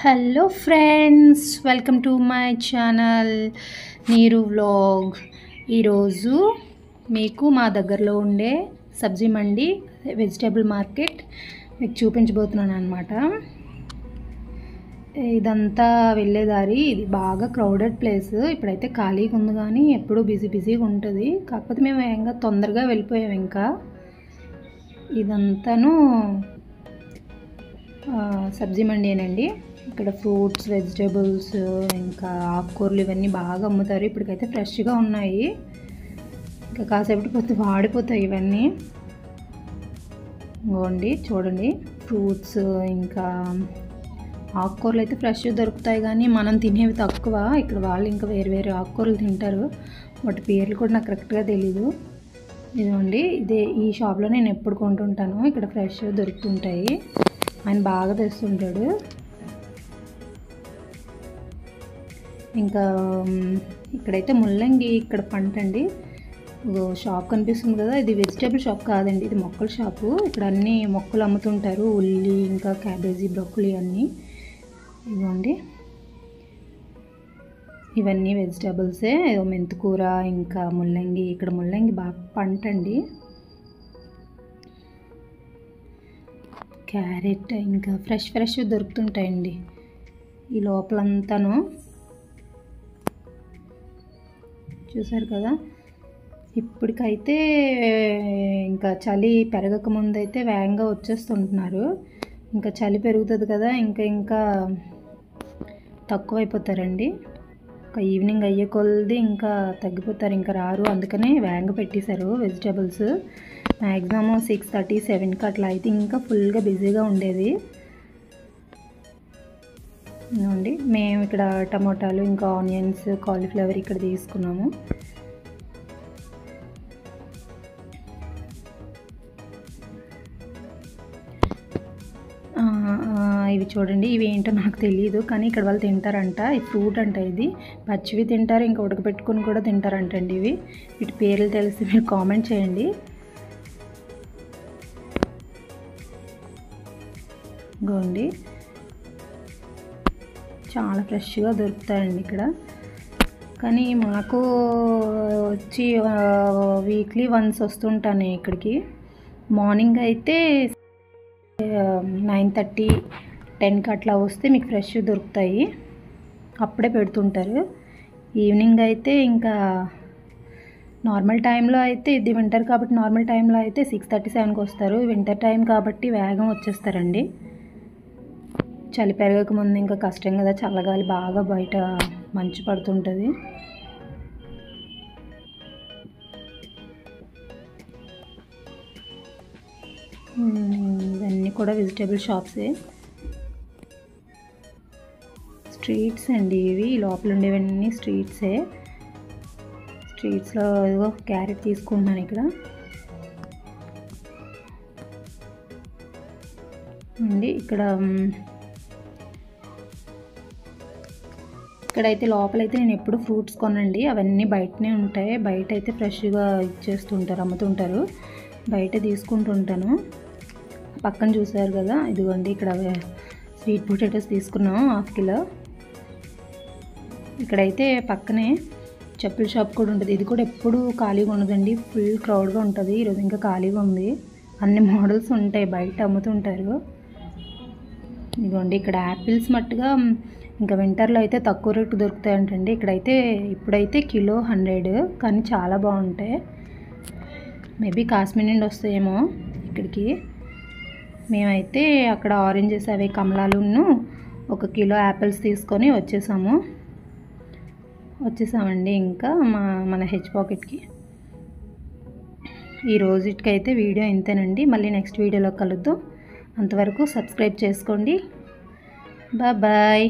Hello friends, welcome to my channel నీరు vlog. ఈరోజు మీకు మా దగ్గరలో ఉండే సబ్జీ మండి వెజిటేబుల్ మార్కెట్ మీకు చూపించబోతున్నాను అనమాట. ఇదంతా వెళ్ళేదారి, ఇది బాగా క్రౌడెడ్ ప్లేస్. ఇప్పుడైతే ఖాళీగా ఉంది కానీ ఎప్పుడూ బిజీగా ఉంటుంది. కాకపోతే మేము ఇంకా తొందరగా వెళ్ళిపోయాం. ఇంకా ఇదంతాను సబ్జీ మండీనండి. ఇక్కడ ఫ్రూట్స్, వెజిటేబుల్స్, ఇంకా ఆకుకూరలు ఇవన్నీ బాగా అమ్ముతారు. ఇప్పటికైతే ఫ్రెష్గా ఉన్నాయి. ఇంకా కాసేపటి పోతే వాడిపోతాయి ఇవన్నీ. ఇవ్వండి చూడండి, ఫ్రూట్స్ ఇంకా ఆకుకూరలు అయితే ఫ్రెష్ దొరుకుతాయి కానీ మనం తినేవి తక్కువ. ఇక్కడ వాళ్ళు ఇంకా వేరే ఆకుకూరలు తింటారు. వాటి పేర్లు కూడా నాకు కరెక్ట్గా తెలీదు. ఇదిగోండి, ఈ షాప్లో నేను ఎప్పుడు కొంటుంటాను. ఇక్కడ ఫ్రెష్ దొరుకుతుంటాయి. ఆయన బాగా తెస్తుంటాడు. ఇంకా ఇక్కడైతే ముల్లంగి ఇక్కడ పంట అండి. షాప్ కనిపిస్తుంది కదా, ఇది వెజిటేబుల్ షాప్ కాదండి, ఇది మొక్కల షాపు. ఇక్కడ అన్ని మొక్కలు అమ్ముతుంటారు. ఉల్లి, ఇంకా క్యాబేజీ, బ్రొక్కలి అన్నీ. ఇవ్వండి, ఇవన్నీ వెజిటేబుల్సే. మెంతికూర, ఇంకా ముల్లంగి. ఇక్కడ ముల్లంగి బాగా పంట అండి. క్యారెట్ ఇంకా ఫ్రెష్ దొరుకుతుంటాయండి ఈ లోపలంతాను. చూసారు కదా, ఇప్పటికైతే ఇంకా చలి పెరగక ముందు అయితే వేగంగా వచ్చేస్తుంటున్నారు. ఇంకా చలి పెరుగుతుంది కదా, ఇంకా తక్కువైపోతారండి. ఒక ఈవినింగ్ అయ్యే కొలది ఇంకా తగ్గిపోతారు, ఇంకా రారు. అందుకనే వేగంగా పెట్టేశారు వెజిటేబుల్స్. మ్యాక్సిమమ్ 6:30, 7కి అట్లా అయితే ఇంకా ఫుల్గా బిజీగా ఉండేది. ఇవ్వండి, మేము ఇక్కడ టమోటాలు, ఇంకా ఆనియన్స్, కాలీఫ్లవర్ ఇక్కడ తీసుకున్నాము. ఇవి చూడండి, ఇవి ఏంటో నాకు తెలియదు కానీ ఇక్కడ వాళ్ళు తింటారంట. ఈ ఫ్రూట్ అంట, ఇది పచ్చివి తింటారు, ఇంకా ఉడకబెట్టుకుని కూడా తింటారంటండి. వీటి పేర్లు తెలిసి మీరు కామెంట్ చేయండి. గోండి, చాలా ఫ్రెష్గా దొరుకుతాయండి ఇక్కడ. కానీ మాకు వచ్చి వీక్లీ వన్స్ వస్తుంటాను ఇక్కడికి. మార్నింగ్ అయితే 9:30, 10కి అట్లా వస్తే మీకు ఫ్రెష్ దొరుకుతాయి, అప్పుడే పెడుతుంటారు. ఈవినింగ్ అయితే ఇంకా నార్మల్ టైంలో అయితే, ఇది వింటర్ కాబట్టి నార్మల్ టైంలో అయితే 6:30, 7కి వస్తారు. వింటర్ టైం కాబట్టి వేగం వచ్చేస్తారండి. చలి పెరగక ముందు ఇంకా కష్టం కదా, చల్లగాలి బాగా బయట మంచు పడుతుంటుంది. ఇవన్నీ కూడా వెజిటేబుల్ షాప్సే. స్ట్రీట్స్ అండి ఇవి, లోపల ఉండేవన్నీ స్ట్రీట్సే. స్ట్రీట్స్లో ఏదో క్యారెట్ తీసుకుంటున్నాను ఇక్కడ అండి. ఇక్కడైతే లోపలైతే నేను ఎప్పుడు ఫ్రూట్స్ కొనండి, అవన్నీ బయటనే ఉంటాయి. బయట అయితే ఫ్రెష్గా ఇచ్చేస్తుంటారు, అమ్ముతుంటారు. బయట తీసుకుంటుంటాను. పక్కన చూసారు కదా, ఇదిగోండి, ఇక్కడ స్వీట్ పొటాటోస్ తీసుకున్నాం 1/2 కిలో. ఇక్కడైతే పక్కనే చెప్పుల షాప్ కూడా ఉంటుంది. ఇది కూడా ఎప్పుడు ఖాళీగా ఉండదండి, ఫుల్ క్రౌడ్గా ఉంటుంది. ఈరోజు ఇంకా ఖాళీగా ఉంది. అన్ని మోడల్స్ ఉంటాయి, బయట అమ్ముతుంటారు. ఇదిగోండి, ఇక్కడ యాపిల్స్ మట్టుగా ఇంకా వింటర్లో అయితే తక్కువ రేటు దొరుకుతాయంటండి. ఇప్పుడైతే కిలో 100, కానీ చాలా బాగుంటాయి. మేబీ కాశ్మీర్ నుండి వస్తాయేమో ఇక్కడికి. మేమైతే అక్కడ ఆరెంజెస్, అవి కమలాలును 1 కిలో యాపిల్స్ తీసుకొని వచ్చేసామండి ఇంకా మన హెచ్ పాకెట్కి. ఈ రోజుకైతే వీడియో ఇంతేనండి. మళ్ళీ నెక్స్ట్ వీడియోలో కలుద్దాం. అంతవరకు సబ్స్క్రైబ్ చేసుకోండి. బాయ్.